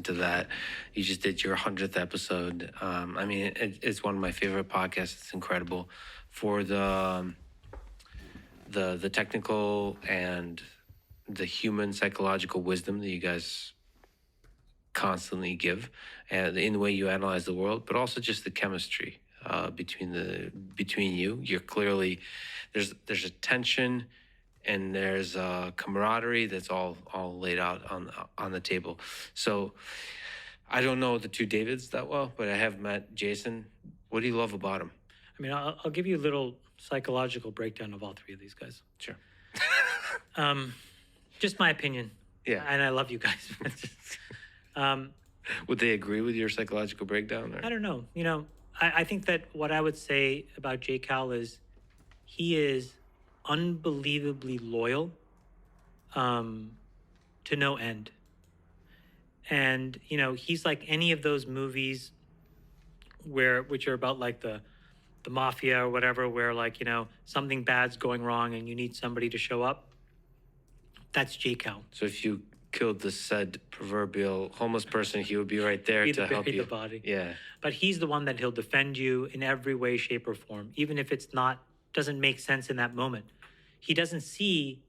to that. You just did your 100th episode. I mean, it's one of my favorite podcasts. It's incredible for the technical and the human psychological wisdom that you guys constantly give, and in the way you analyze the world, but also just the chemistry between you. You're clearly there's a tension and there's a camaraderie that's all laid out on the table. So I don't know the two Davids that well, but I have met Jason. What do you love about him? I mean, I'll give you a little psychological breakdown of all three of these guys. Sure. Just my opinion. Yeah. And I love you guys. Would they agree with your psychological breakdown? Or? I don't know. You know, I think that what I would say about J. Cal is he is unbelievably loyal to no end. And, you know, he's like any of those movies which are about like the mafia or whatever, where like, you know, something bad's going wrong and you need somebody to show up. That's J. Cal. So if you killed the said proverbial homeless person, he would be right there to help you. The body. Yeah. But he's the one that he'll defend you in every way, shape, or form, even if it's doesn't make sense in that moment. He doesn't see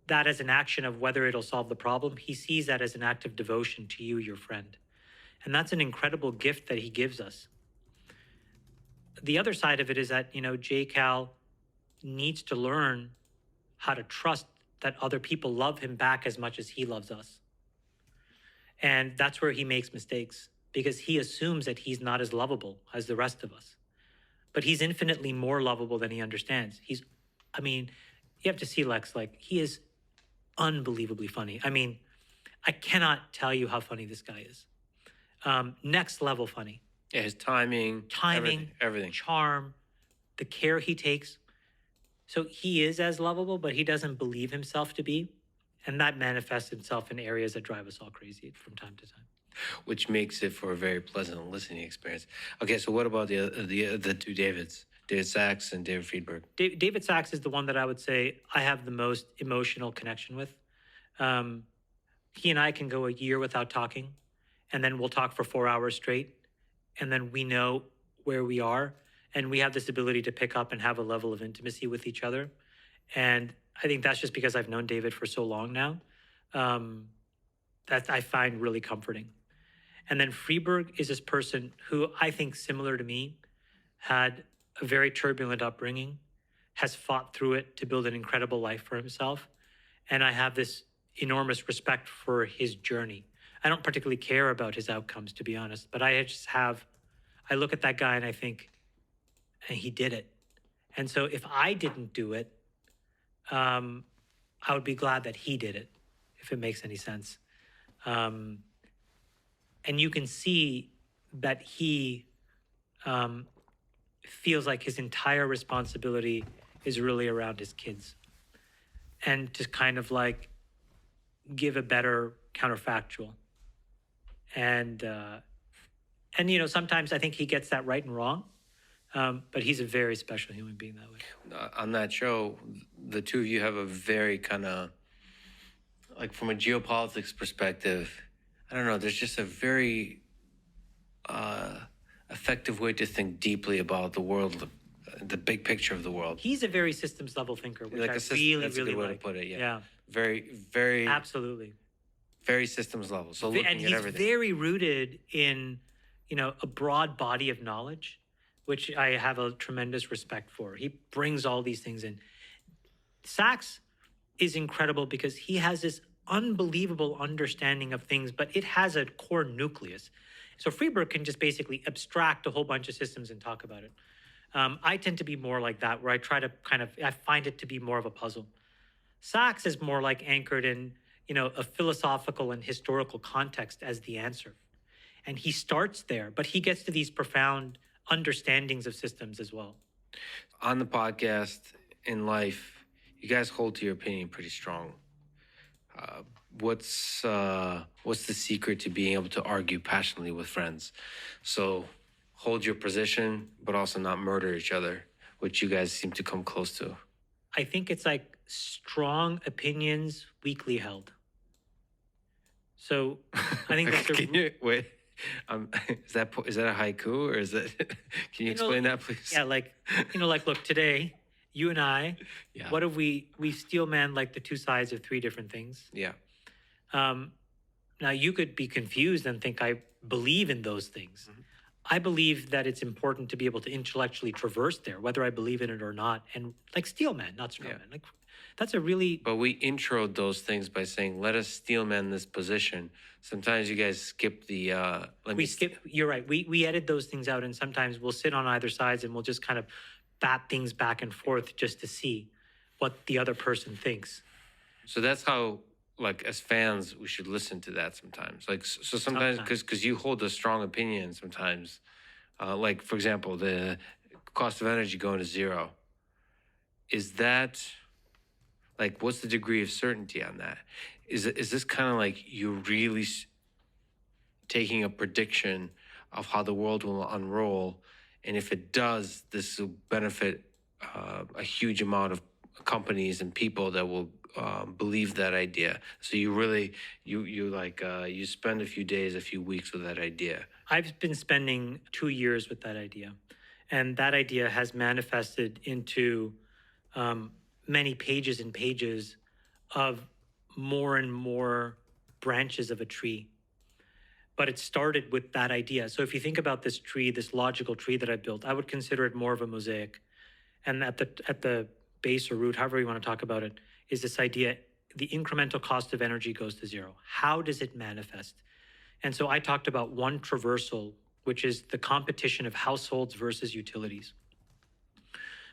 that as an action of whether it'll solve the problem. He sees that as an act of devotion to you, your friend. And that's an incredible gift that he gives us. The other side of it is that, you know, J. Cal needs to learn how to trust that other people love him back as much as he loves us. And that's where he makes mistakes, because he assumes that he's not as lovable as the rest of us. But he's infinitely more lovable than he understands. You have to see Lex, like, he is unbelievably funny. I mean, I cannot tell you how funny this guy is. Next level funny. Yeah, his timing, everything. Charm, the care he takes. So he is as lovable, but he doesn't believe himself to be. And that manifests itself in areas that drive us all crazy from time to time. Which makes it for a very pleasant listening experience. Okay, so what about the two Davids? David Sachs and David Friedberg. David Sachs is the one that I would say I have the most emotional connection with. He and I can go a year without talking, and then we'll talk for 4 hours straight, and then we know where we are, and we have this ability to pick up and have a level of intimacy with each other. And I think that's just because I've known David for so long now, that I find really comforting. And then Friedberg is this person who I think, similar to me, had a very turbulent upbringing, has fought through it to build an incredible life for himself. And I have this enormous respect for his journey. I don't particularly care about his outcomes, to be honest, but I look at that guy and I think, and he did it. And so if I didn't do it, I would be glad that he did it, if it makes any sense. And you can see that he feels like his entire responsibility is really around his kids, and to kind of like give a better counterfactual. And you know, sometimes I think he gets that right and wrong. But he's a very special human being that way. On that show, the two of you have a very kind of, like, from a geopolitics perspective, I don't know, there's just a very effective way to think deeply about the world, the big picture of the world. He's a very systems level thinker, which that's I really, that's really a good way like. to put it, yeah. Yeah. Very, very... Absolutely. Very systems level. So looking and at he's everything. very rooted in, you know, a broad body of knowledge, which I have a tremendous respect for. He brings all these things in. Sachs is incredible because he has this unbelievable understanding of things, but it has a core nucleus. So Friedberg can just basically abstract a whole bunch of systems and talk about it. I tend to be more like that, where I try to I find it to be more of a puzzle. Sachs is more like anchored in, you know, a philosophical and historical context as the answer. And he starts there, but he gets to these profound understandings of systems as well. On the podcast, in life, you guys hold to your opinion pretty strong. What's the secret to being able to argue passionately with friends? So hold your position, but also not murder each other, which you guys seem to come close to. I think it's like strong opinions, weakly held. So I think that's Can you wait? Is that a haiku or is that? Can you explain that, please? Yeah, like, like, look, today, you and I, Yeah. what have we steel man like the two sides of three different things. Yeah. Now you could be confused and think I believe in those things. I believe that it's important to be able to intellectually traverse there, whether I believe in it or not. And like steelman, not strawman. Like that's a really. But we introed those things by saying, "Let us steelman this position." Sometimes you guys skip the. You're right. We edit those things out, and sometimes we'll sit on either sides and we'll just kind of bat things back and forth just to see what the other person thinks. So that's how, like, as fans, we should listen to that sometimes. Like, so sometimes because you hold a strong opinion sometimes. Like, for example, the cost of energy going to zero. Is that, like, what's the degree of certainty on that? Is this kind of like you're really taking a prediction of how the world will unroll, and if it does, this will benefit a huge amount of companies and people that will believe that idea. So you really you spend a few days, a few weeks with that idea. I've been spending 2 years with that idea, and that idea has manifested into many pages and pages of more and more branches of a tree. But it started with that idea. So if you think about this tree, this logical tree that I built, I would consider it more of a mosaic. And at the base or root, however you want to talk about it, is this idea: the incremental cost of energy goes to zero. How does it manifest? And so I talked about one traversal, which is the competition of households versus utilities.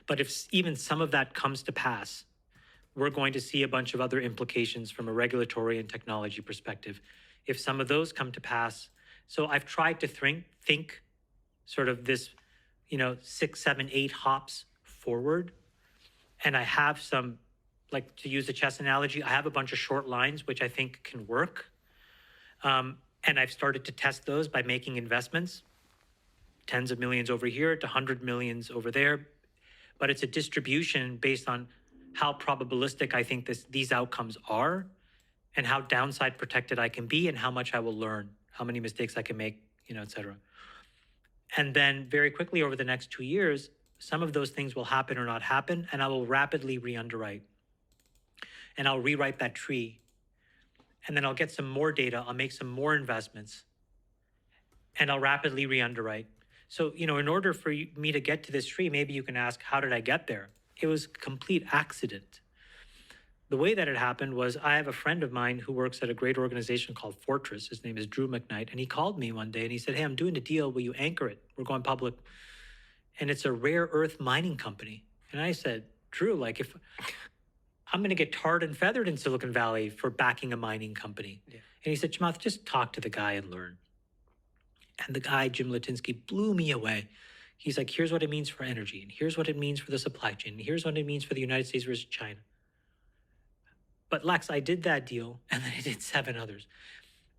But if even some of that comes to pass, we're going to see a bunch of other implications from a regulatory and technology perspective. If some of those come to pass, so I've tried to think sort of this, 6, 7, 8 hops forward. And I have some, like, to use the chess analogy, I have a bunch of short lines, which I think can work. And I've started to test those by making investments, tens of millions over here to 100 millions over there. But it's a distribution based on how probabilistic I think these outcomes are, and how downside protected I can be, and how much I will learn, how many mistakes I can make, et cetera. And then very quickly over the next 2 years, some of those things will happen or not happen, and I will rapidly re-underwrite. And I'll rewrite that tree. And then I'll get some more data, I'll make some more investments, and I'll rapidly re-underwrite. So, in order for me to get to this tree, maybe you can ask, how did I get there? It was a complete accident. The way that it happened was, I have a friend of mine who works at a great organization called Fortress. His name is Drew McKnight. And he called me one day and he said, "Hey, I'm doing a deal. Will you anchor it? We're going public. And it's a rare earth mining company." And I said, "Drew, like, if I'm going to get tarred and feathered in Silicon Valley for backing a mining company." Yeah. And he said, "Chamath, just talk to the guy and learn." And the guy, Jim Latinsky, blew me away. He's like, "Here's what it means for energy, and here's what it means for the supply chain, and here's what it means for the United States versus China." But Lex, I did that deal, and then I did 7 others.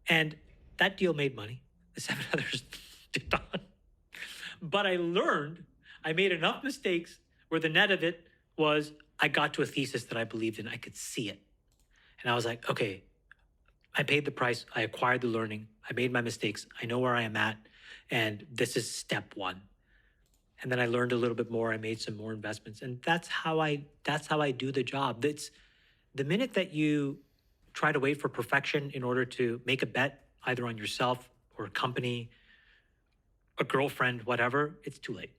And that deal made money. The 7 others did not. But I learned, I made enough mistakes where the net of it was, I got to a thesis that I believed in. I could see it. And I was like, okay, I paid the price. I acquired the learning. I made my mistakes. I know where I am at. And this is step 1. And then I learned a little bit more. I made some more investments. And that's how I do the job. It's the minute that you try to wait for perfection in order to make a bet, either on yourself or a company, a girlfriend, whatever, it's too late.